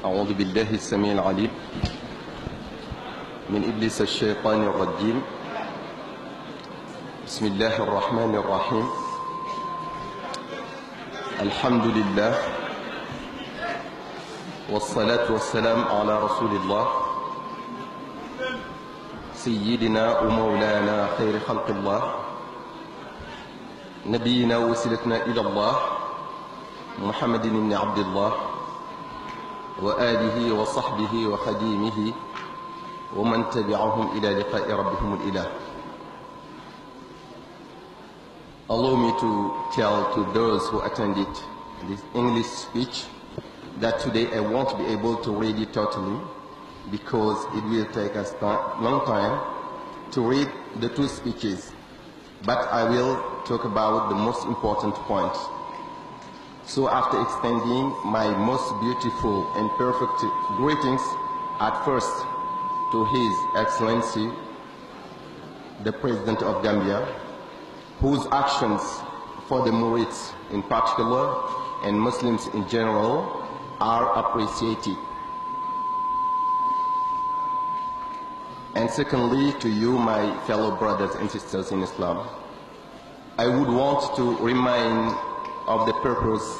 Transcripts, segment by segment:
أعوذ بالله السميع العليم من إبليس الشيطان الرجيم. بسم الله الرحمن الرحيم. الحمد لله والصلاة والسلام على رسول الله سيدنا ومولانا خير خلق الله نبينا وسيلتنا إلى الله محمد بن عبد الله وآله وصحبه وخديمه ومن تبعهم إلى لقاء ربهم الإله. Allow me to tell to those who attended this English speech that today I won't be able to read it totally because it will take us long time to read the two speeches, but I will talk about the most important points. So after extending my most beautiful and perfect greetings at first to His Excellency, the President of Gambia, whose actions for the Murids in particular and Muslims in general are appreciated. And secondly, to you, my fellow brothers and sisters in Islam, I would want to remind of the purpose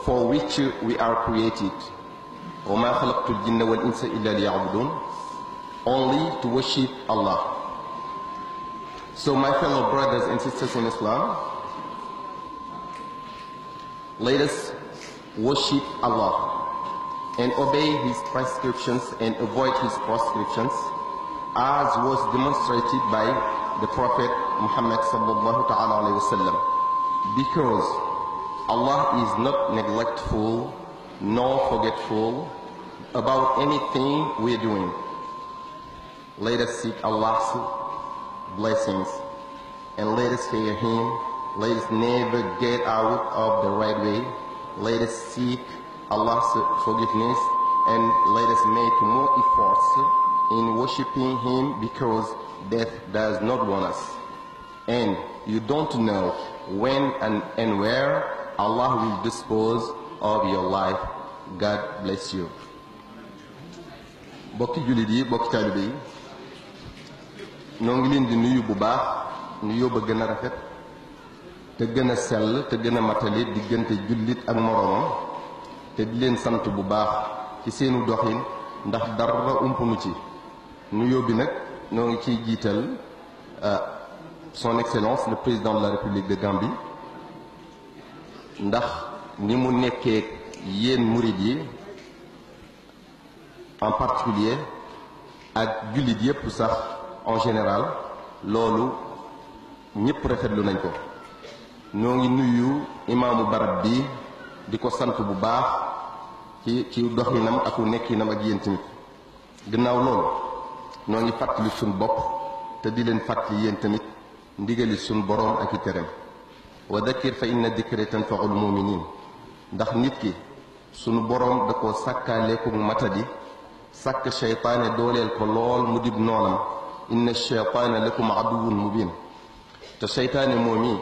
for which we are created. وَمَا خَلَقْتُ الْجِنَّ وَالْإِنسَ إِلَّا لِيَعْبُدُونَ, only to worship Allah. So my fellow brothers and sisters in Islam, let us worship Allah and obey His prescriptions and avoid His proscriptions, as was demonstrated by the Prophet Muhammad sallallahu ta'ala alayhi wa sallam, because Allah is not neglectful nor forgetful about anything we are doing. Let us seek Allah's blessings and let us fear Him. Let us never get out of the right way. Let us seek Allah's forgiveness and let us make more efforts in worshiping Him, because death does not want us. And you don't know when and where Allah will dispose of your life. God bless you. Bokki jullit yi, bokki taalibe yi, noo ngi leen di nuyu bu baax, nuyoo ba gën a rafet te gën a sell te gën a matale diggante jullit ak moroomam, te di leen sant bu baax ci seenu doxin ndax dara umpunu ci. nuyoo bi nag noo ngi ciy jiital son excellence le président de la République de Gambie, ndax ni mu nekkee yéen murid yi en particulier ak jullit yépp sax en général, loolu ñépp rafetlu nañ ko. ñoo ngi nuyu imaamu barab bi di ko sant bu baax ci doxinam ak nekkinam ak yéen tamit. gannaaw loolu ñoo ngi fàttali suñ bopp te di leen fàttali yéen tamit ndigali suñ boroom ak i tereem. wa dakkir fa inna dikra tanfaul muminin, ndax nit ki sunu boroom da koo sàkkaaleeku matadi, sàkk seytaane dooleel ko lool mu dib noonam. inna seytaana lakum aduwwun mubin, te seytaane moom yi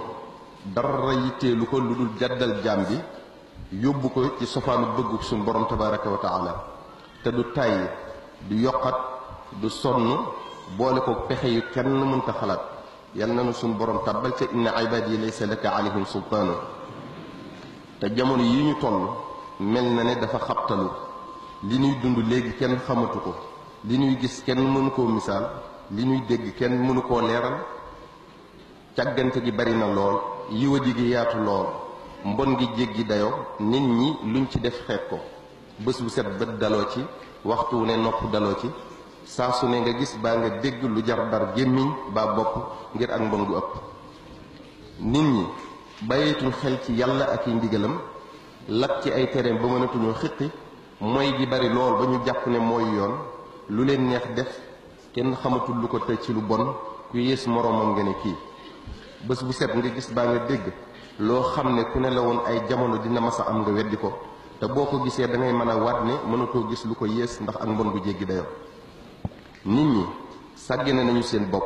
dara yitteelu ko lu dul jàddal jaam bi yóbbu ko ci sofaanu bëggu suñu borom tabaraka wa taala, te du tàyyi du yokkat du sonn boole ko pexe yu kenn mënta xalaat. yal na suñu borom tàbbal ca inna ibadi laysa laka alayhim sultaanu. te jamono yi ñu toll mel na ne dafa xabtalu, li ñuy dund léegi kenn xamatu ko, li ñuy gis kenn mënu koo misaal, li ñuy dégg kenn mënu koo leeral. càggante gi bari na lool, yiwadi gi yaatu lool, mbon gi jéggi dayoo, nit ñi luñ ci def xeeb ko. bés bu set bët daloo ci, waxtu wu ne nopp daloo ci, saa su ne nga gis baa nga dégg lu jar dar gémmiñ baa bopp ngir ak mbon gu ëpp. nit ñi bàyyeetuñ xel ci yàlla ak i ndigalam, lap ci ay tereem ba mënatuñoo xiqi, mooy gi bari lool ba ñu jàpp ne mooy yoon, lu leen neex def, kenn xamatul lu ko tëj ci lu bon, ku yées moroomam nga ne kii. bés bu set nga gis baa nga dégg loo xam ne ku ne la woon ay jamono dina masa am nga weddi ko, te boo ko gisee da ngay mën a waat ne mënatoo gis lu ko yées ndax ak mbon gu jéggi dayoo. nit ñi sàggane nañu seen bopp,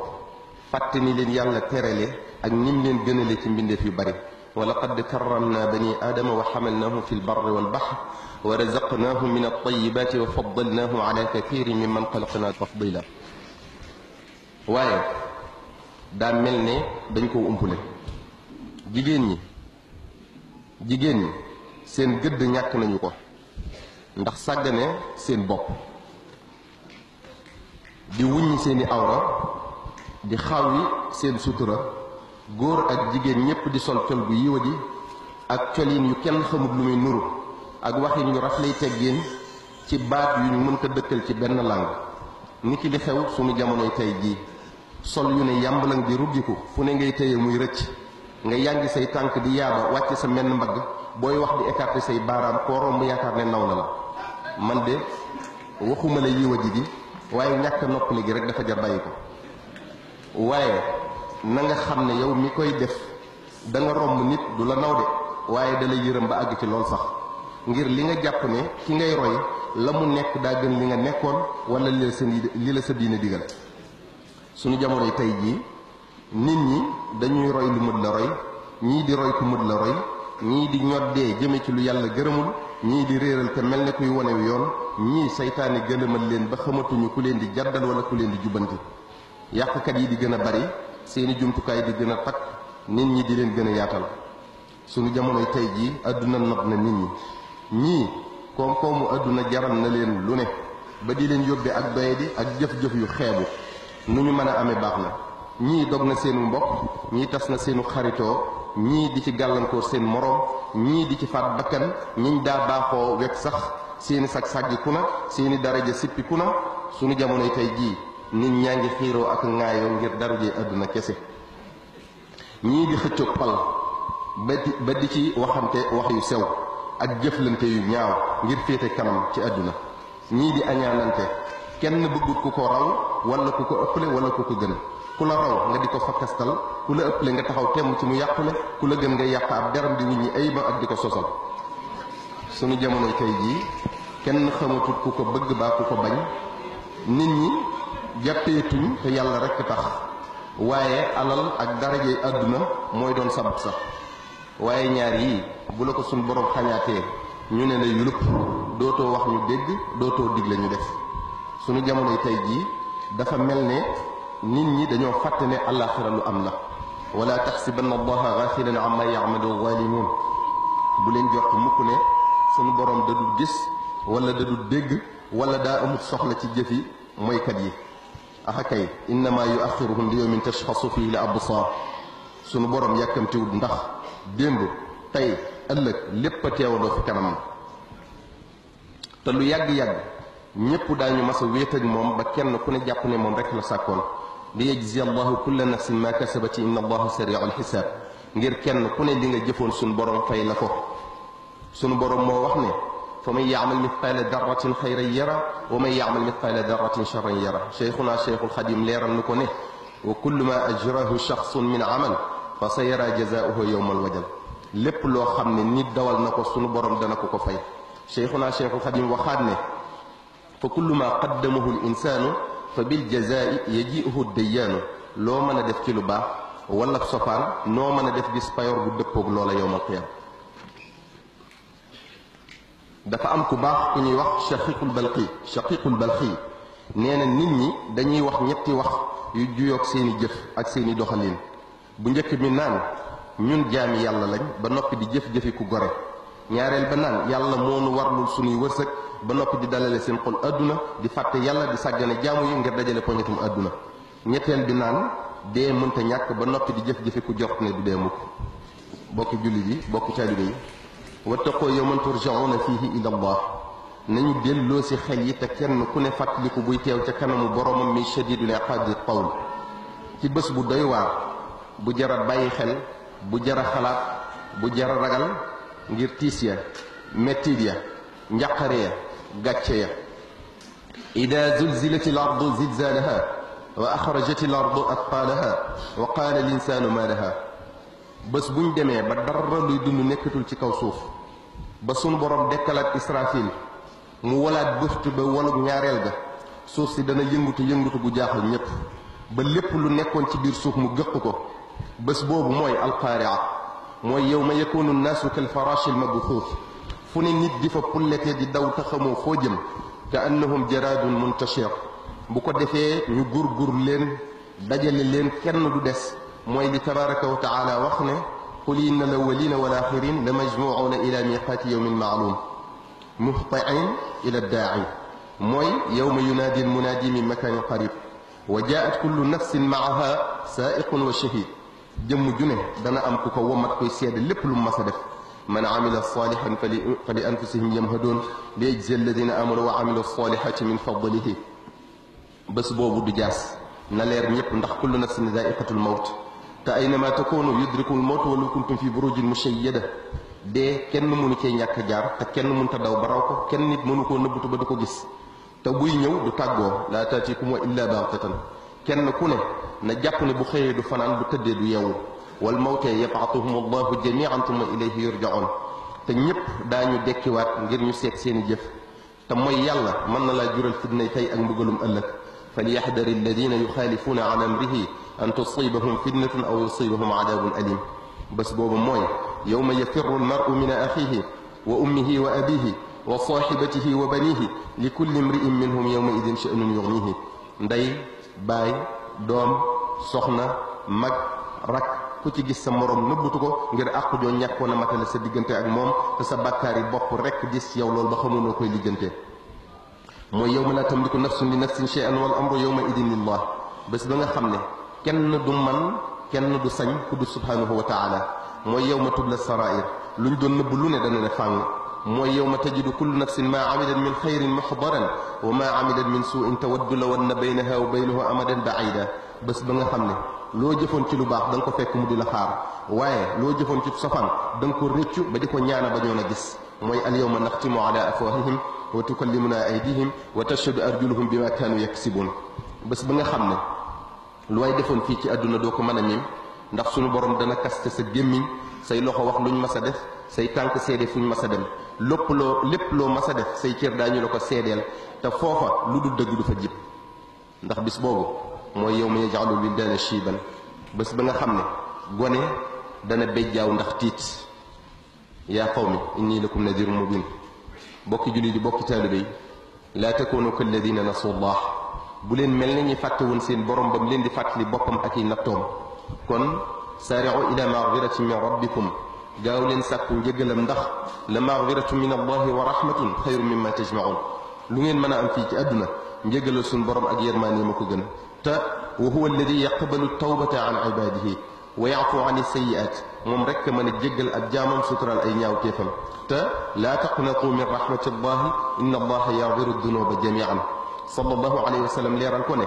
fàtte ni leen yàlla terale ak nim leen gënale ci mbindeef yu bari, wa laqad karramna bani aadama wa xamalnaahum fi lbarri walbaxr wa razaqnaahum min altayibaati wa faddalnaahum ala kathirin mimman xalaqna tafdila. waaye daa mel ne dañ koo umpule. jigéen ñi seen gëdd ñàkk nañu ko ndax sàggane seen bopp, di wuññi seeni awra, di xawwi seen sutura. góor ak jigéen ñépp di sol col gu yiwadi ak colin yu kenn xamut lu muy nuru ak waxin yu raflay teggin ci baat yu ñu mën ko dëkkal ci benn làng. ni ki li xew sunu jamonoy tey jii, sol yu ne yàmbalang di ruggiku fu ne ngay téye muy rëcc, nga yàngi say tànk di yaaba wàcc sa menn mbagg, booy wax di écarter say baaraam koo romb yaakaar ne naw na la. man de waxuma la yiwadi gi waaye ñàkk noppali gi rek dafa jar bàyyi ko. waaye na nga xam ne yow mi koy def da nga romb nit du la naw de, waaye da lay yërëm ba àgg ci lool sax, ngir li nga jàpp ne ki ngay roy la mu nekk daa gën li nga nekkoon wala li la sa diine digal. suñu jamonoy tey jii nit ñi dañuy roy lu mët la roy, ñii di roy ku mët la roy, ñii di ñoddee jëme ci lu yàlla gërëmul, ñii di réeral te mel ne kuy wonew yoon, ñii saytaane gëlëmal leen ba xamatuñu ku leen di jaddal wala ku leen di jubbanti. yàqkat yi di gën a bari, seeni jumtukaay di gën a takk, nit ñi di leen gën a yaatal. suñu jamonoy tey jii àdduna nopp na nit ñi, ñii koom-koomu àdduna jaral na leen lu ne ba di leen yóbbee ak doyadi ak jëf-jëf yu xeebu. nu ñu mën a amee baax na, ñii dog na seenu mbokk, ñii tas na seenu xaritoo, ñii di ci gàllankoor seen moroom, ñii di ci faat bakkan ñiñ daa baaxoo wekk sax seeni sag sàggiku na, seeni daraja sippiku na. suñu jamonoy tey jii nit ñaa ngi xiiroo ak ŋaayoo ngir darajee àdduna kese. ñii di xëccoog pal ba di ci waxante wax yu sew ak jëflante yu ñaaw ngir féete kanam ci àdduna. ñii di añaanante, kenn bëggut ku ko raw wala ku ko ëppale wala ku ko gën. ku la raw nga di ko fakkastal, ku la ëppale nga taxaw temm ci mu yàqule, ku la gën nga yàq ab deram di wuññi ayba ak di ko sosal. suñu jamonoy tey jii kenn xamatut ku ko bëgg baa ku ko bañ. nit ñi jàppeetuñ te yàlla rekk tax, waaye alal ak darajey àdduna mooy doon sabab sax. waaye ñaar yii bu la ko suñ borom xañaatee ñu ne la yulup, dootoo wax ñu dégg, dootoo digle ñu def. suñu jamonoy tey jii dafa mel ne nit ñi dañoo fàtte ne àllaaxira lu am la. wala taxsibanna allaha gaafilan amma ya'malu zaalimuun. bu leen jot mukk ne suñu borom dadul gis wala dadul dégg wala daa amut soxla ci jëfi moykat yi. axakay innama yuaxiruhum li yawmin tashxasu fihi l absaar. sunu borom yàkkamtiwut ndax démb tey ëllëg lépp a teewandoo fi kanam, te lu yàgg-yàgg ñépp daañu mas a wéet ak moom ba kenn ku ne jàpp ne moom rek la sàkkoon. li yajzi allahu kulla nafsin ma kasabati inna allaha sari'ul xisaab. ngir kenn ku ne li nga jëfoon sunu borom fay la ko. sunu borom moo wax ne fa man yaamal mithqaala darratin xayran yara wa man yaamal mithqaala darratin charran yara. cheikhuna cheikhul xadim leeral nu ko ne wa kullu ma ajrahu shaxsun min amal fa sa yara jazaauhu yowmal wajal. lépp loo xam ne nit dawal na ko sunu borom dana ko ko fay. cheikhuna cheikhul xadim waxaat ne fa kullu ma qaddamahu l insaanu fa bil jazaai yajiuhu dayyaanu. loo mën a def ci lu baax wala sofaan noo mën a def gis payoor bu dëppoog loola yowmal qiyaama. dafa am ku baax ku ñuy wax shaqiqul balqi nee na nit ñi dañuy wax ñetti wax yu juyoog seeni jëf ak seeni doxalin. bu njëkk bi naan ñun jaami yàlla lañ ba noppi di jëf-jëfi ku gore. ñaareel ba naan yàlla moo nu warlul suñuy wërsëg ba noppi di dalale seen xol àdduna di fàtte yàlla di sàggane jaamu yi ngir dajale poñetum àdduna. ñetteel bi naan dee mënta ñàkk ba noppi di jëf-jëfi ku jort ne du dee mukk. bokki jullit yi bokki taalibe yi wattaqoo yawman turja'uuna fiihi ila allah. nañu delloo si xel yi te kenn ku ne fàttaliku buy teew ca kanamu boromam mi shadiidul iqaabi qawl. ci bés bu doy waar, bu jara bàyyi xel, bu jara xalaat, bu jara ragal ngir tiis ya, mettit ya, njaqare ya, gàcce ya. ida zulzilati l ardu zilzalaha wa axrajati l ardu atqaalaha wa qaala l insaanu ma laha. bés buñ demee ba dara luy dund nekkatul ci kaw suuf, ba sunu borom dekkalaat israfil mu walaat bëft ba walug ñaareel ga, suuf si dana yëngutu bu jaaxal ñépp ba lépp lu nekkoon ci biir suuf mu gëq ko. bés boobu mooy alqaaria, mooy yawma yakunu nnaasu kal faraashi al mabthuuth fu ne nit di fa pullete di daw te xamoo foo jëm ka annahum jaraadun muntashir bu ko defee ñu gurgur leen dajale leen kenn du des mooy li tabaraka wa taala wax ne qul inna al awwalina wal axirin la majmuuna ila miqaati yawmin maalum muhtain ila daa'i mooy yawma yunaadi al munaadi min makanin qarib wa jaat kullu nafsin maaha saaiqun wa shahid jëmm ju ne dana am ku ko womat koy seede lépp lu mu mas a def man amila salihan fa li anfusihim yamhadoon li yajzi alladina amanu wa amilu salihati min fadlihi bés boobu du jaas na leer ñëpp ndax kullu nafsin zaiqatul mawt te aynama takunu yudrikul mawt walaw kuntum fi burujin mushayyada dee kenn mënu cee ñàkk jaar te kenn mënta daw ba raw ko kenn nit mënu koo nëbbutu ba du ko gis te buy ñëw du tàggoo laa taatikum wa illa baxtatan kenn ku ne na jàpp ne bu xëyee du fanaan bu tëddee du yeewu wal mawte yab'athuhum allahu jamian thumma ilayhi yurjaun te ñëpp daañu dekkiwaat ngir ñu seet seeni jëf te mooy yàlla mën na laa jural fitnay tey ak mbugalum ëllëg falyahdari alladina yuxaalifuuna an amrihi an tusibahum fitnatun aw yusibahum adabun alim bés boobu mooy yawma yafirru almaru min axihi wa ummihi wa abihi wa saaxibatihi wa banihi li kulli imri'in minhum yawma idin sha'nun yughnihi ndey baay doom soxna mag rak ku ci gis sa morom nëbbutu ko ngir àqu joo ñàkkoon a matale sa diggante ak moom te sa bàkkaar yi bopp rekk gis yow loolu ba xamunoo koy lijjante mooy yawma laa tamliku nafsun li nafsin shay'an wal amru yawma idin lillah bés ba nga xam ne kenn du man kenn du sañ ku du subhanahu wa taala mooy yawma tubla sarair luñ doon nëbb lu ne dana ne fàng mooy yawma tajidu kullu nafsin maa amilat min xayrin muxdaran wa maa amilat min suuin tawaddu law anna baynaha wa baynahu amadan baida bés ba nga xam ne loo jëfoon ci lu baax da nga ko fekk mu di la xaar waaye loo jëfoon ci safaan da nga ko rëccu ba di ko ñaana ba ñoon a gis mooy al yawma naxtimu ala afwahihim wa tukallimuna aydihim wa tashhadu arjuluhum bima kaanu yaksibuun bés ba nga xam ne lu waay defoon fii ci àdduna doo ko mën a mim ndax suñu borom dana kaste sa gémmiñ say loxo wax luñ mas a def say tànk seede fuñ mas a dem lépp loo mas a def say cër daañu la ko seedeel te foofa lu dul dëgg du fa jib ndax bis boobu mooy yawma yaj'alu wildaana shiiban bés ba nga xam ne gone dana béjjaaw ndax tiit yaa qawmi inni lakum nadirun mubin bokki julli di bokki taalibe yi laa takunu kalladina nasu llah bu leen mel ne ñi fàtte woon seen borom ba mu leen di fàttali boppam ak i nattoom kon saari'u ila magfiratin min rabbikum gaaw leen sàkku njëgalam ndax la magfiratu min allahi wa rahmatun xayru mimma tajmaun lu ngeen mën a am fii ci àdduna njëgalal suñ borom ak yërmaane ma ko gën te wa huwa alladi yaqbalu tawbata an ibadihi wa yaafu an sayyi'at moom rekk mën a jéggal ak jaamam sutural ay ñaawteefam te laa taqnatu min rahmatillahi inna allaha yaghfiru dunuba jamian sallallahu alayhi wa sallam leeral ko ne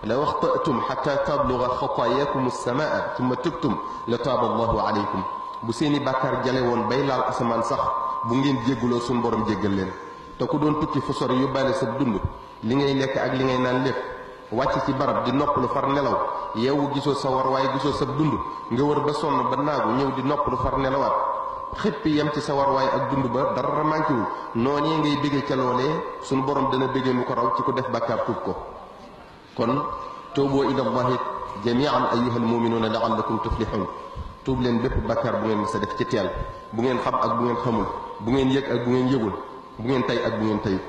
law axtatum xata tabluga xataayakum alsamaa tumma tubtum la taaba allahu alaykum bu seeni bàkkaar jale woon bay laal asamaan sax bu ngeen jégguloo suñ borom jéggal leen te ku doon tukki fu sori yóbbaale sa dund li ngay lekk ak li ngay naan lépp wàcc ci barab di noppalu far nelaw yeewu gisoo sa war waaye gisoo sa dund nga wër ba sonn ba naagu ñëw di noppalu far nelawaat xippi yem ci sa war waaye ak dund ba dara manquéwul noonee ngay béggee ca loolee suñu borom dana béggee mu ko raw ci ko def bàkkaar tuub ko kon tuubu ila llahi jamian ayyuha almuminuuna laallakum tuflihun tuub leen bépp bàkkaar bu ngeen mës a def ci teel bu ngeen xam ak bu ngeen xamul bu ngeen yëg ak bu ngeen yëgul bu ngeen tay ak bu ngeen tayu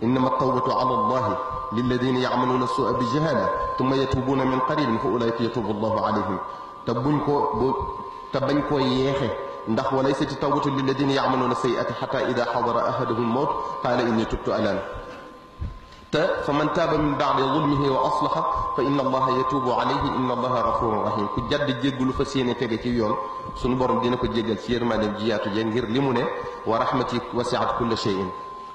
innama tawbatu ala allahi lilladina yacmaluuna suua bi jahala tumma yatubuuna min qaribin fa ulaika yatubu allahu alayhim te bañ koo yeexe ndax wa laysat tawbatu lilladina yacmaluuna sayi'ati xata ida xadara ahadahum mawt qaala inni tubtu alaan te fa man taaba min baadi zulmihi wa aslaha fa inna allaha yatubu alayhi inna allaha gafurun rahim ku jadd jéggulu fa séene tege ci yoon sunu borom dina ko jéggal ci yërmaandeem ji yaatu je ngir li mu ne wa rahmati wasiat kulla cheyin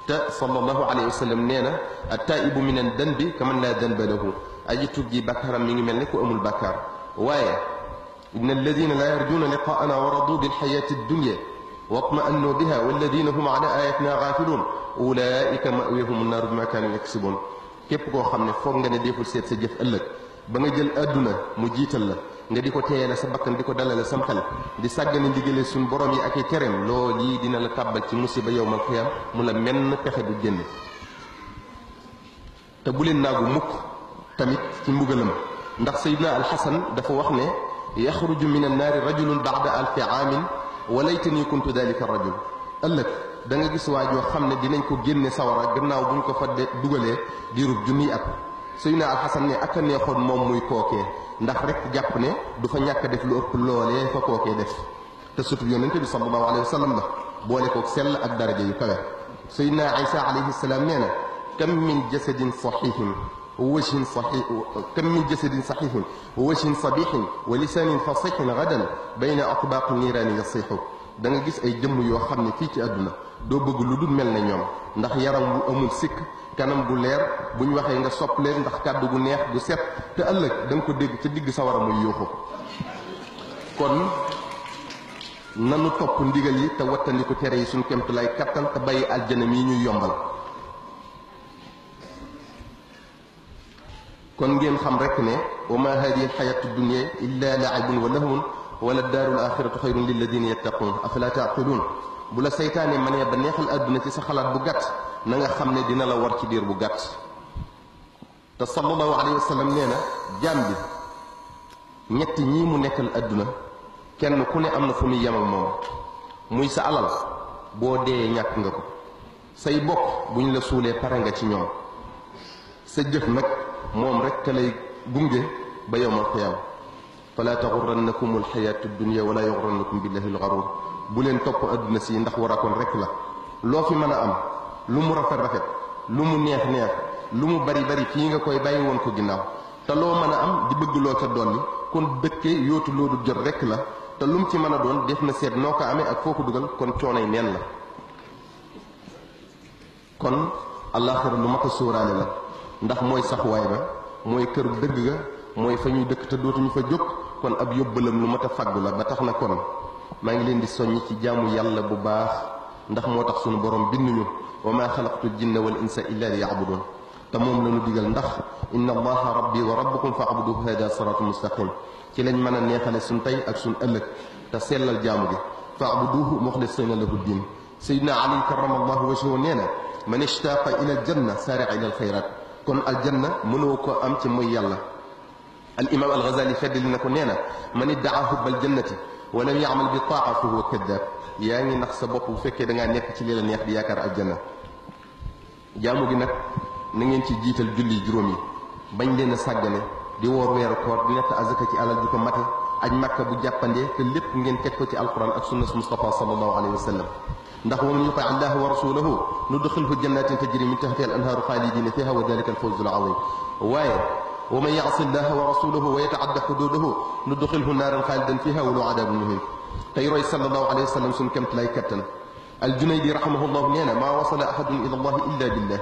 te sallallahu alayhi wa sallam nee na attaibu min an danbi kaman laa danba lahu aji tuub ji bàkkaaram mi ngi mel ne ku amul bàkkaar waaye inna alladina laa yarjuuna liqaana wa radu bilxayati addunya watma'annu biha walladina hum an ayatina gaafiluun ulaika ma'wahum naaru bima kaanu yaksibuun képp koo xam ne foog nga ne deful seet sa jëf ëllëg ba nga jël àdduna mu jiital la nga di ko teeyale sa bakkan di ko dalale sam xel di sàggane ndigale suñ borom yi ak i tereem lool yi dina la tàbbal ci musiba yowmal qiyaam mu la menn pexe du génne te bu leen naagu mukk tamit ci mbugalam ndax sayidna alxasan dafa wax ne yaxruju min annaari rajulun baada alfi aamin walaytani kuntu dalika rajul ëllëg da nga gis waa joo xam ne dinañ ko génne sawara gannaaw buñ ko fa dugalee diirub junniy at Seydina Alxasan ne ak a neexoon moom muy kookee ndax rek jàpp ne du fa ñàkk def lu ëpp loolee fa kookee def te surtout yonente bi sallallahu alayhi wa sallam la boole koog sell ak daraja yu kawe Seydina Isa alayhi salaam nee na kam min jasadin saxiixin ووجه صحيح كم من جسد صحيح ووجه صبيح ولسان فصيح غدا بين أطباق النيران يصيح da nga gis ay jëmm yoo xam ne fii ci àdduna doo bëgg lu dul mel ne ñoom ndax yaram bu amul sikk kanam gu leer bu ñu waxee nga sopp leen ndax kàddu gu neex gu set te ëllëg da nga ko dégg ca digg sawara muy yuuxu kon nanu topp ndigal yi te wattandiku tere yi suñ kemtu lay kattan te bàyyi aljana mii ñuy yombal kon ngeen xam rek ne wa ma hadihi alxayatu dunya illa laibun wa lahwun wala daarul axiratu xayrun lilladina yattaquun afala taaqiluun bu la seytaane manee ba neexal àdduna ci sa xalaat bu gàtt na nga xam ne dina la war ci diir bu gàtt te sallallahu alayhi wa sallam nee na jaam bi ñetti ñii mu nekkal àdduna kenn ku ne am na fu muy yem ak moom muy sa alal boo dee ñàkk nga ko say bokk bu ñu la suulee pare nga ci ñoom sa jëf nag moom rek ka lay gunge ba yowmal qiyaama fala taxurrannakum alxayaatu dunya wala yaxurrannakum billahi alxaruur bu leen topp adduna si ndax warakoon rek la loo fi mën a am lu mu rafet rafet lu mu neex neex lu mu bari bari fii nga koy bàyyi woon ko ginnaaw te loo mën a am di bëgg loo ca dolli kon dëkke yootu loolu jot rek la te lu mu ci mën a doon def na seet noo ko amee ak foo ko dugal kon coonay neen la kon àllaaxira lu mat a sóoraale la ndax mooy saxuwaay ba mooy këru dëgg ga mooy fa ñuy dëkk te dootuñu fa jóg kon ab yóbbalam lu mat a faggu la ba tax na kon maa ngi leen di soññ ci jaamu yàlla bu baax ndax moo tax sunu borom binduñu wa maa xalaqtu jinna wal insa illa li yacbudun te moom la ñu digal ndax inna allaha rabbi wa rabbukum fa abuduhu hada siratu mustaqim ci lañ mën a neexale suñ tey ak suñ ëllëg te sellal jaamu gi fa abuduhu muxlisina lahu ddin sayidna ali karamallahu wajhahu nee na man ishtaaqa ila aljanna saari'a ila alxayrat kon aljanna mënoo ko am ci mooy yàlla al imam al ghazali feddali na ko nee na man iddaa hubbal jannati wa lam ya'mal bi taa fa huwa kaddaab yaa ngi nax sa bopp bu fekkee da ngaa nekk ci li la neex di yaakaar aljanna jaamu gi nag na ngeen ci jiital julli juróom yi bañ leen a sàggane di woor weeru koor di nekk azaka ci alal ji ko mate aj makka bu jàppandee te lépp ngeen teg ko ci alquran ak sunnas Mustafa sallallahu alayhi wa sallam ndax wa man yuti allaha wa rasulahu nudxilhu jannatin tajri min tahtiha al anhaaru xaalidina fiha wa dalika al fawzu al azim waaye wa man yaasi allaha wa rasulahu wa yataadda xududahu nudxilhu naaran xaalidan fiha wa lahu adabun muhin tey roy sallallahu alayhi wa sallam suñ kemt lay kattan aljunaydi rahimahullahu nee na maa wasala ahadun ila allahi illa billah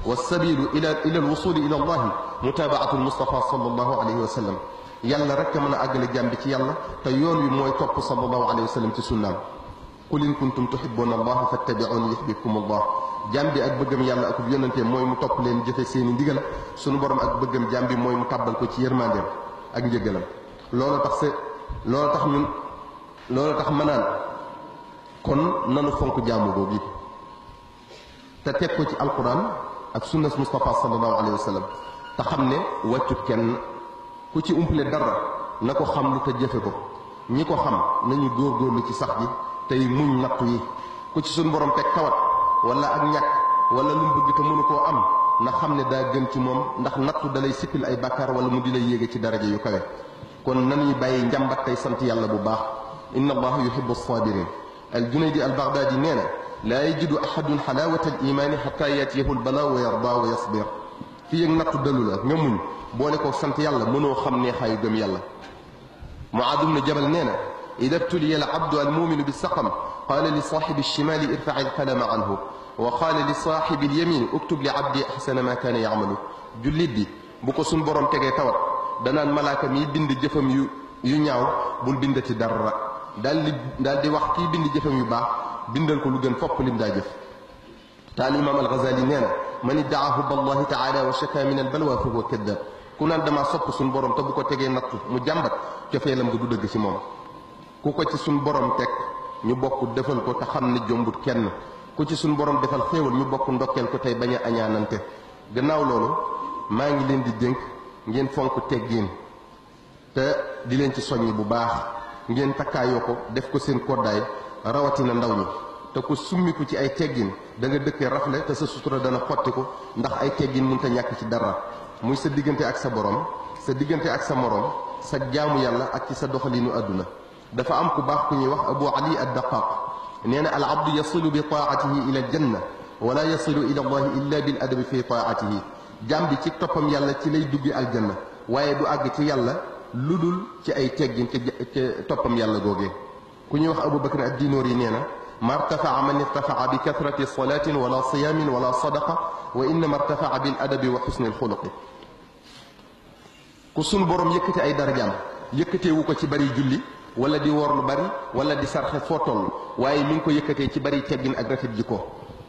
والسبيل إلى الوصول إلى الله متابعة المصطفى صلى الله عليه وسلم يلا رك من أجل جنبك يلا تيون موي توب صلى الله عليه وسلم تسنام قل إن كنتم تحبون الله فاتبعوني يحببكم الله جنبي أك بغم يلا أك يوننتي موي مو توب لين جëfé seen ndigal sunu borom ak bëggam jambi moy mu tabal ko ci yermandem ak njëgalam loolu tax manaan kon nanu fonk jaamu googu te teg ko ci alquran ak sunnas Mustafa sallallahu alayhi wa sallam te xam ne wàccut kenn ku ci umpale dara na ko xam lu te jëfe ko ñi ko xam nañu góorgóorlu ci sax ji tey muñ nattu yi ku ci suñu borom teg tawat wala ak ñàkk wala lu mu bëgg te mënu koo am na xam ne daa gën ci moom ndax nattu dalay sippil ay bàkkaar wala mu di lay yéege ci daraja yu kawe kon nañuy bàyyi njàmbat tey sant yàlla bu baax inna allaha yuhibbu sabirin al junaydi al baghdadi nee na laa yajidu ahadun xalaawata al imaani xataa yaatiyahu al balaa wa yardaa wa yasbir fii ak nattu dalu la nga muñ boole ko sant yàlla mënoo xam neexaayu gëm yàlla Muaad ibn Jabal nee na ida btuliya al abdu al muminu bi saqam qaala li saaxibi alchimaali irfaci alqalama anhu wa qaala li saaxibi alyamin uktub li abdi axsana ma kaana yacmalu jullit bi bu ko suñ borom tegee tawat danaan malaaka mi bind jëfam yu ñaaw bul bindati dara daal di wax kii bind jëfam yu baax bindal ko lu gën fopp lim daa jëf te al imam al Ghazali nee na man iddaa hubba allahi taala wa shaka min al balwa fa huwa kaddab ku naan damaa sopp suñ borom te bu ko tegee nattu mu jàmbat cofeelam nga du dëgg ci moom ku ko ci suñ borom teg ñu bokk defal ko te xam ne jombut kenn ku ci suñ borom defal xéewal ñu bokk ndokkeel ko tey bañ a añaanante gannaaw loolu maa ngi leen di dénk ngeen fonk teggiin te di leen ci soññ bu baax ngeen takkaayoo ko def ko seen koddaay rawatina ndaw ñi te ku summiku ci ay teggin da nga dëkkee rafle te sa sutura dana xottiku ndax ay teggin mënta ñàkk ci dara muy sa diggante ak sa borom sa diggante ak sa morom sa jaamu yàlla ak ci sa doxalinu àdduna dafa am ku baax ku ñuy wax Abu Ali ad-Daqaq nee na al abdu yasilu bi taatihi ila al janna wala yasilu ila allahi illa bil adabi fi taatihi jaam bi ci toppam yàlla ci lay duggi aljanna waaye du àgg ci yàlla lu dul ci ay teggin ca toppam yàlla googee ku ñuy wax Abu Bakr ad-Dinori yi nee na ma irtafaa man irtafaa bi kathrati salatin wala siyamin wala sadaqa wa innama irtafaa bil adabi wa xusni al xuluqi ku sunu borom yëkkati ay darajaam yëkkateewu ko ci bari julli wala di woor lu bari wala di sarxe foo toll waaye mi ngi ko yëkkatee ci bari teggin ak rafet jikko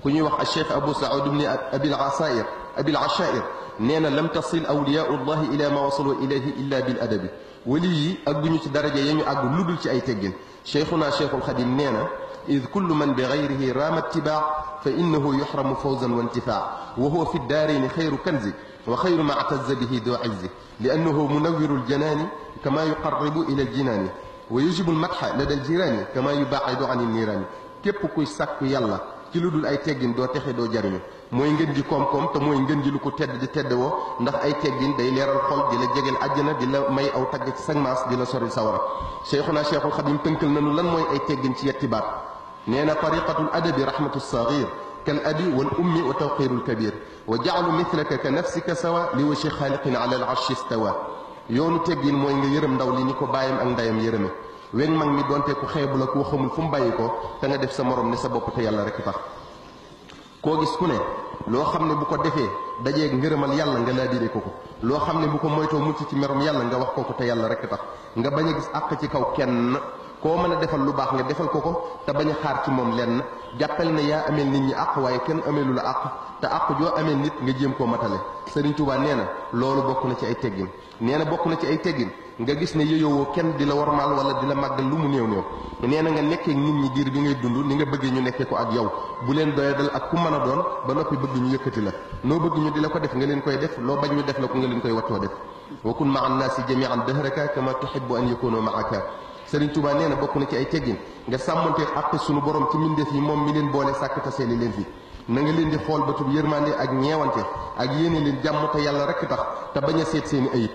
ku ñuy wax Cheikh Abu Saoud ibn abil ashair nee na lam tasil awliyaau llahi ila ma wasalu ilayhi illa bil adabi wali yi àgguñu ci daraja ya ñu àgg ludul ci ay teggin cheikhuna cheikhul xadim nee na id kullu man bi gayrihi raama ittibaa fa innahu yuxramu fawzan wa intifaa wa huwa fi daarayni xayru kanzi wa xayru ma atazza bihi doo izzi li annahu munawiru ljanaani kama yuqarribu ila aljinaani wa yujibu almadxa lada aljiraani kama yubaacidu an alniiraani képp kuy sàkku yàlla ci lu dul ay teggin doo texe doo jariñu mooy ngën ji koom-koom te mooy ngën ji lu ko tedd di tedd woo ndax ay teggin day leeral xol di la jegeel àjjana di la may aw tagg ci sag maas di la sori sawara cheikhuna cheikhul xadim tënkal nanu lan mooy ay teggin ci yetti baat nee na tariqatul adabi rahmatu sagir kal abi wal ummi wa tawqiru lkabir wa jaalu mithlaka ka nafsika sawa li wachi xaaliqin ala al arshi stawa yoonu teggin mooy nga yërëm ndaw li ni ko bàyyam ak ndayam yërëme wen mag mi doonte ku xeebu la koo xamul fu mu bàyyi ko te nga def sa morom ne sa bopp te yàlla rek tax koo gis ku ne loo xam ne bu ko defee dajeeg ngërëmal yàlla nga laabire ko loo xam ne bu ko moytoo mucc ci merom yàlla nga wax ko te yàlla rek tax nga bañ a gis àq ci kaw kenn koo mën a defal lu baax nga defal ko te bañ a xaar ci moom lenn jàppal ne yaa ameel nit ñi àq waaye kenn ameelu la àq te àq joo ameel nit nga jéem koo matale Sëriñ Tuubaa nee na loolu bokk na ci ay teggin nee na bokk na ci ay teggin nga gis ne yeyowoo kenn di la warmaal wala di la màggal lu mu néew néew nee na nga nekkee nit ñi diir bi ngay dund ni nga bëggee ñu nekkee ko ak yow bu leen doyadal ak ku mën a doon ba noppi bëgg ñu yëkkati la noo bëgg ñu di la ko def nga leen koy def loo bañ ñu def la ko nga leen koy wattoo def wa kun maa annaasi jamian dahraka kama tuhibbu an yakunu maaka Sëriñ Tuubaa nee na bokk na ci ay teggin nga sàmmonteeg àq sunu borom ci mbindeef yi moom mi leen boole sàkk taseeli leen fi na nga leen di xool batub yërmande ak ñeewante ak yéene leen jàmm te yàlla rekk tax te bañ a seet seeni ayib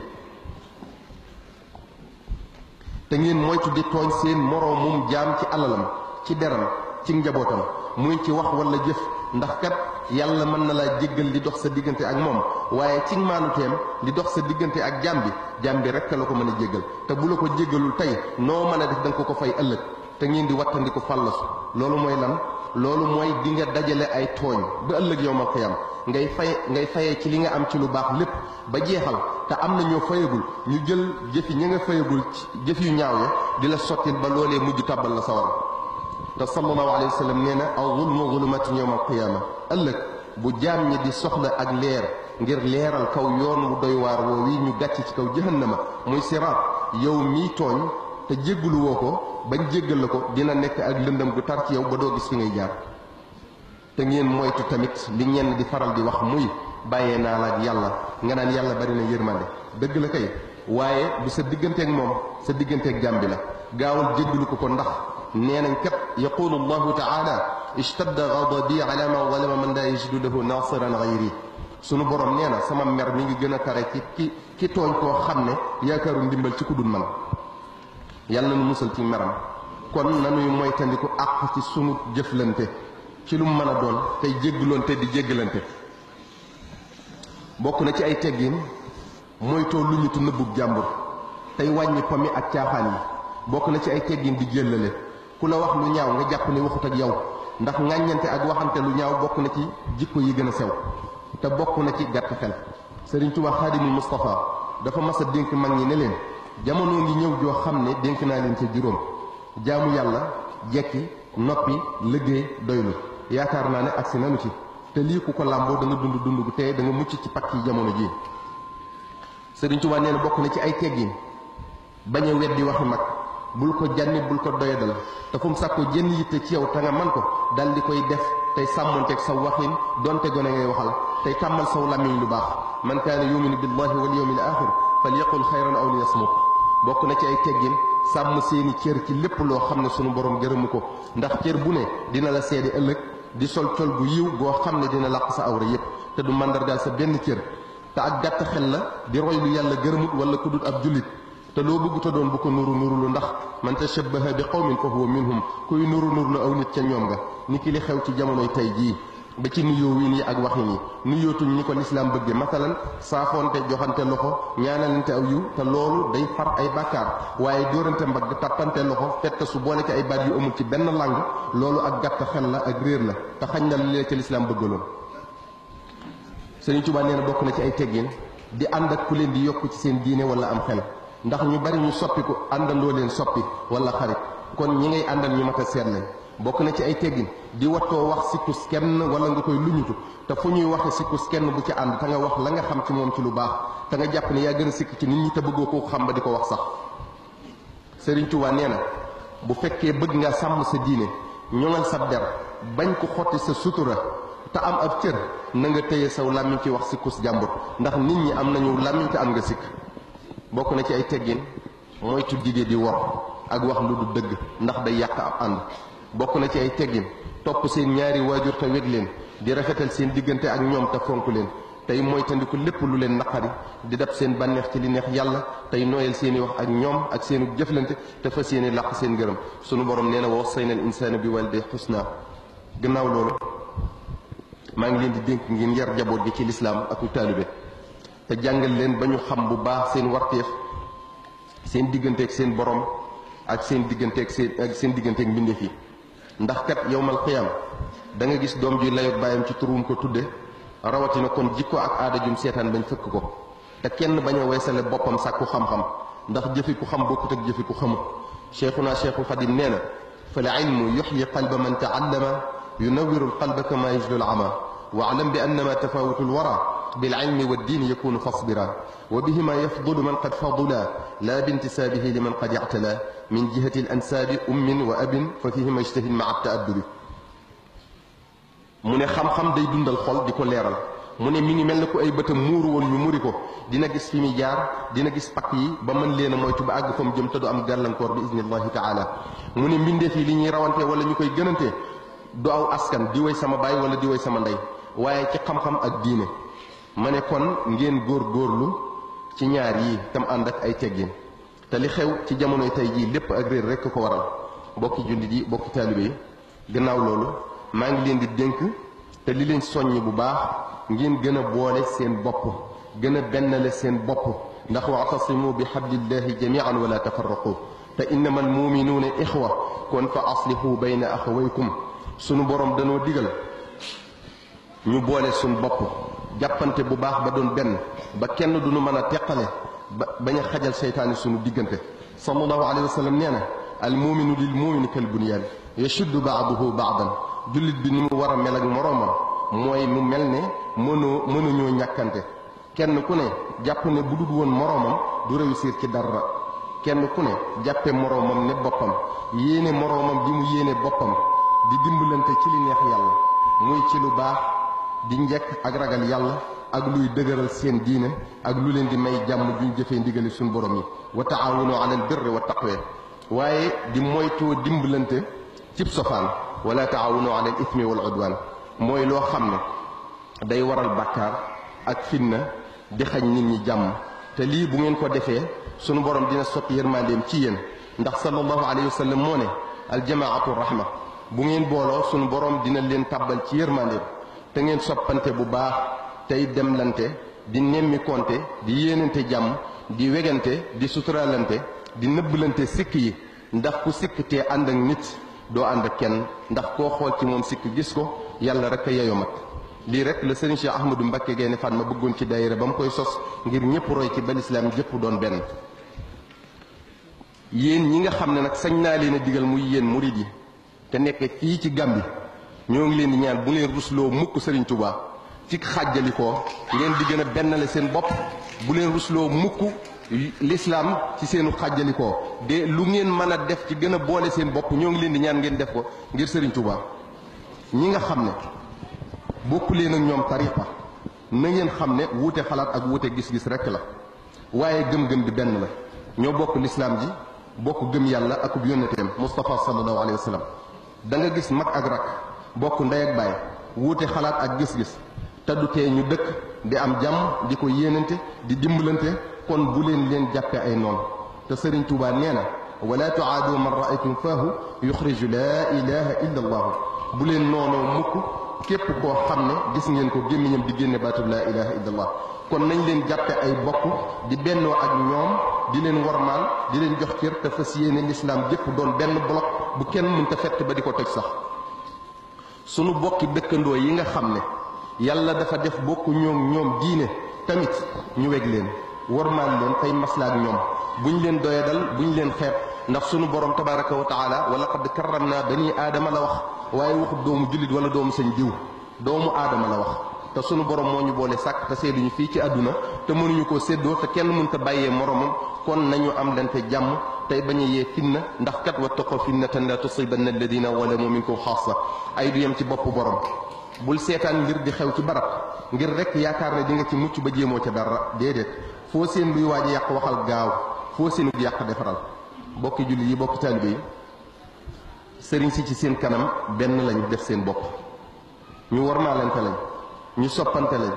te ngeen moytu di tooñ seen moroomum jaam ci alalam ci deram ci njabootam muy ci wax wala jëf ndax kat yàlla mën na laa jéggal li dox sa diggante ak moom waaye ci maanuteem li dox sa diggante ak jaam bi rekk la ko mën a jéggal te bu la ko jéggalul tey noo mën a def da nga ko fay ëllëg te ngeen di wattandiku fallasu loolu mooy lan loolu mooy di nga dajale ay tooñ ba ëllëg yow ma xiyam ngay fayee ci li nga am ci lu baax lépp ba jeexal te am na ñoo fayagul ñu jël jëfi ñi nga fayagul jëf yu ñaaw ya di la sottil ba loolee mujj tàbbal la sawar te sallallahu alayhi wa sallam nee na aw zulmu zulumatin yawma alqiyaama ëllëg bu jaam ñi di soxla ak leer ngir leeral kaw yoon wu doy waar woo wi ñu gàcc ci kaw jahannama muy siraat yow mii tooñ te jéggulu woo ko bañ jéggal la ko dina nekk ak lëndëm gu tar ci yow ba doo gis fi ngay jaar te ngeen moytu tamit li ñenn di faral di wax muy bàyyee naa la ak yàlla nga naan yàlla bari na yërmande dëgg la kay waaye du sa digganteeg moom sa digganteeg jàmm bi la gaawal jéggalu ko ndax nee nañ kat yaqulu allahu taala ishtadda ghadabi ala man zalama man la yajidu lahu nasiran ghayri sunu borom nee na sama mer mi ngi gën a tare ci ki tooñ koo xam ne yaakaaru ndimbal ci ku dul man yàlla nu musal ci meram kon nanuy moytandiku àq ci sunu jëflante ci lu mu mën a doon tey jéggaloonte di jéggalante bokk na ci ay teggin moytoo lu ñu tu nëbbub jàmbur tey wàññi pami ak caaxaan yi bokk na ci ay teggin di jéllale ku la wax lu ñaaw nga jàpp ne waxut ak yow ndax ŋàññante ak waxante lu ñaaw bokk na ci jikko yi gën a sew te bokk na ci gàtt xel Sëriñ Tuubaa Xaadimul Mustafaa dafa mas a dénk mag ñi ne leen jamono ngi ñëw joo xam ne dénk naa leen ca juróom jaamu yàlla jekki noppi liggéey doylu yaakaar naa ne agsi nanu ci te lii ku ko làmboo da nga dund gu tey da nga mucc ci pakk yi jamono ji Sëriñ Tuubaa nee na bokk na ci ay teggin bañ a weddi waxi mag bul ko jànni bul ko doyadal te fu mu sàkko jenn yitte ci yow te nga man ko dal di koy def tey sàmmonteeg sa waxin donte gone ngay waxal tey tàmmal saw làmmiñ lu baax man kaana yuminu billahi wal yawmil axir fal yaqul xayran aw liyasmut bokk na ci ay teggin sàmm seeni cër ci lépp loo xam ne sunu borom gërëmu ko ndax cër bu ne dina la seede ëllëg di sol col gu yiw goo xam ne dina làq sa awra yépp te du màndargaal sa benn cër te ak gàtt xel la di roy lu yàlla gërëmut wala ku dut ab jullit te loo bëgg te doon bu ko nuru nuru lu ndax man tashabbaha bi qawmin fa huwa minhum kuy nuru nuru lu aw nit ca ñoom nga ni ki li xew ci jamonoy tey jii ba ci nuyoo wiin yi ak waxin yi nuyootuñ ni ko lislaam bëgge masalan saafoonte joxante loxo ñaanalante aw yiw te loolu day far ay bàkkaar waaye dóorante mbagg tàppante loxo fett su boole ci ay baat yu amul ci benn langue loolu ak gàtt xel la ak réer la te xañ na li ca lislaam bëggaloon Sëriñ Tuubaa nee na bokk na ci ay teggin di ànd ak ku leen di yokk ci seen diine wala am xel ndax ñu bari ñu soppi ko àndandoo leen soppi wala xarit kon ñi ngay àndal ñu mat a seet lañ bokk na ci ay teggin di wattoo wax sikkus kenn wala nga koy luñutu te fu ñuy waxe sikkus kenn bu ci ànd te nga wax la nga xam ci moom ci lu baax te nga jàpp ne yaa gën a sikk ci nit ñi te bëggoo koo xam ba di ko wax sax Sëriñ Tuubaa nee na bu fekkee bëgg nga sàmm sa diine ñoŋal sa der bañ ko xotti sa sutura te am ab cër na nga téye saw làmmiñ ci wax sikkus jàmbur ndax nit ñi am nañu làmmiñ te am nga sikk bokk na ci ay teggin moytu dige di wor ak wax lu du dëgg ndax day yàq ab ànd bokk na ci ay teggin topp seen ñaari waajur te weg leen di rafetal seen diggante ak ñoom te fonk leen tey moytandiku lépp lu leen naqari di dab seen bànneex ci li neex yàlla tey nooyal seeni wax ak ñoom ak seenu jëflante te fas yéene làq seen ngërëm sunu borom nee na wa wassayna al insaana bi walidayhi husna gannaaw loolu maa ngi leen di dénk ngeen yar jaboot gi ci lislaam ak taalibe te jàngal leen ba ñu xam bu baax seen warteef seen digganteeg seen borom ak seen digganteeg seen digganteeg mbindeef yi ndax kat yowmal qiyaam da nga gis doom juy layoog bàyyam ci turum ko tudde rawatina kon jikko ak aada jum seetaan bañ fëkk ko te kenn bañ a weesale boppam sàkku xam-xam ndax jëfi ku xam bokkut ak jëfi ku xamut cheikhuna cheikhul xadim nee na fa l ilmu yuxyi qalba man taallama yunawiru l qalba kama yujlu l ama waalam bi annama tafawutu l wara بالعلم والدين يكون فاصبرا وبهما يفضل من قد فضلا لا بانتسابه لمن قد اعتلى من جهة الأنساب وأب ففيهما يجتهد مع التأدب mu ne xam-xam day dundal xol di ko leeral mu ne mi ngi mel ne ko ay bëtam muuru woon ñu muri ko dina gis fi muy jaar dina gis pakk yi ba mën leen a moytu ba àgg fa mu jëm te du am gàllankoor bi idnillahi taala mu ne mbindeef yi li ñuy rawante wala ñu koy gënante du aw askan di way sama baay wala di way sama ndey waaye ci xam-xam ak diine ma ne kon ngeen góorgóorlu ci ñaar yi tam ànd ak ay teggin te li xew ci jamonoy tey jii lépp ak réer rekk ko waral bokki jullit yi bokki taalibe yi gannaaw loolu maa ngi leen di dénk te li leen soññ bu baax ngeen gën a boole seen bopp gën a bennale seen bopp ndax wa'tasimu bi hablillahi jami'an wala tafarraqu te innamal muminuuna ixwa kon fa aslihu bayna axawaykum sunu borom danoo digal ñu boole suñu bopp jàppante bu baax ba doon benn ba kenn du nu mën a teqale ba bañ a xajal seytaane sunu diggante sallallahu alayhi wa sallam nee na al muminu lil mumini kal bunyaan yashuddu ba'duhu ba'dan jullit bi ni mu war a mel ak moroomam mooy mu mel ne mënuñoo ñàkkante kenn ku ne jàpp ne bu dul woon moroomam du réussir ci dara kenn ku ne jàppe moroomam ne boppam yéene moroomam bi mu yéene boppam di dimbalante ci li neex yàlla muy ci lu baax di njekk ak ragal yàlla ak luy dëgëral seen diine ak lu leen di may jàmm duñ jëfee ndigali suñu borom yi wa taawunu ala al birri wa taqwa waaye di moytoo dimbalante cib sofaan wala taawunu ala al ithmi wal udwan mooy loo xam ne day waral bàkkaar ak fitna di xañ nit ñi jàmm te lii bu ngeen ko defee sunu borom dina sotti yërmandeem ci yéen ndax sallallahu alayhi wa sallam moo ne aljamaatu rahma bu ngeen booloo sunu borom dina leen tàbbal ci yërmandeem te ngeen soppante bu baax tey demlante di nemmi konte di yéenante jàmm di wegante di suturalante di nëbbalante sikk yi ndax ku sikk te ànd ak nit doo ànd ak kenn ndax koo xool ci moom sikk gis ko yàlla rek a yeyoo mat lii rek la sëriñ Cheikh Ahmadou Mbacké Gaïndé Fatma bëggoon ci daayira ba mu koy sos ngir ñëpp roy ci ba lislaam jëpp doon benn yéen ñi nga xam ne nag sañ naa leen a digal muy yéen murid yi te nekk fii ci Gàmbi ñoo ngi leen di ñaan bu leen rusloo mukk sëriñ Touba ci xàjjalikoo ngeen di gën a bennale seen bopp bu leen rusloo mukk lislaam ci seenu xàjjalikoo de lu ngeen mën a def ci gën a boole seen bopp ñoo ngi leen di ñaan ngeen def ko ngir sëriñ Touba ñi nga xam ne bokku leen ak ñoom tariqa na ngeen xam ne wuute xalaat ak wuute gis-gis rekk la waaye gëm-gëm bi benn la ñoo bokk lislaam ji bokk gëm yàlla akub yónneteem Moustapha sallallahu alayhi wa sallam. da nga gis mag ak rak bokk ndey ak baay wuute xalaat ak gis-gis te du tee ñu dëkk di am jàmm di ko yéenante di dimbalante kon bu leen jàppe ay noon te Sëriñ Tuubaa nee na wala tuaadu man raaytum faahu yuxriju laa ilaha illa allahu bu leen noonoo mukk képp koo xam ne gis ngeen ko gémmiñam di génne baatub laa ilaha illa allah kon nañ leen jàppe ay bokk di bennoo ak ñoom di leen warmaal di leen jox cër te fas yéene lislaam jépp doon benn bloc bu kenn mënta fett ba di ko toj sax sunu bokki dëkkandoo yi nga xam ne yàlla dafa def bokku ñoom diine tamit ñu weg leen warmaal leen tey maslaak ñoom buñ leen doyadal buñ leen xeeb ndax sunu borom tabaraka wa taala wa laqad karramna bani aadama la wax waaye waxut doomu jullit wala doomu sëñ diw doomu aadama la wax te sunu borom moo ñu boole sàkk te sédduñu fii ci àdduna te mënuñu koo séddoo te kenn mënta bàyyee moromam kon nañu am lente jàmm tey bañ a yee fitna ndax kat wattaqu fitnatan la tusibanna alladina walamu minkum xaasa ay du yem ci bopp borom bul seetaan ngir di xew ci barab ngir rek yaakaar ne di nga ci mucc ba jéemoo ca dara déedéet foo seen luy waaj a yàq waxal gaaw foo seen di yàq defaral bokki julli yi bokki taalibe yi sëriñ si ci seen kanam benn lañ def seen bopp ñu warmaalante lañ ñu soppante lañ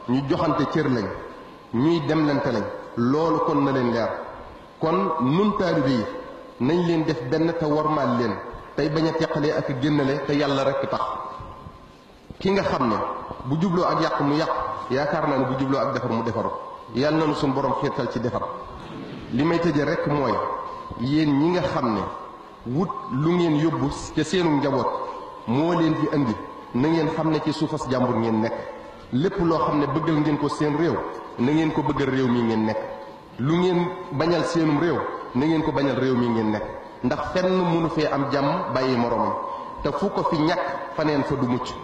ñu joxante cër lañ ñuy demlante lañ loolu kon na leen leer kon nun taalibe yi nañ leen def benn te warmaal leen tey bañ a teqalee ak génnale te yàlla rekk tax ki nga xam ne bu jubloo ak yàq mu yàq yaakaar naa ne bu jubloo ak defar mu defaru yàlla nanu suñu borom xiirtal ci defar li may tëje rekk mooy yéen ñi nga xam ne wut lu ngeen yóbbu ca seenu njaboot moo leen fi indi na ngeen xam ne ci suufas jàmbur ngeen nekk lépp loo xam ne bëggal ngeen ko seen réew na ngeen ko bëggal réew mi ngeen nekk lu ngeen bañal seenum réew na ngeen ko bañal réew mi ngeen nekk ndax fenn mënu fee am jàmm bàyyi moroomam te fu ko fi ñàkk faneen fa du mucc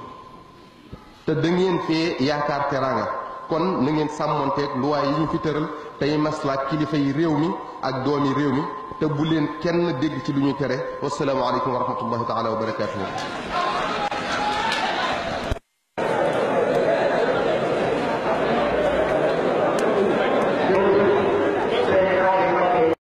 te da ngeen fee yaakaar teraanga kon na ngeen sàmmonteeg luwaay yi ñu fi tëral tey maslaa kilifa yi réew mi ak doomi réew mi te bu leen kenn dégg ci lu ñuy tere wasalaamu aleykum wa rahmatullahi taala wa barakaatuhu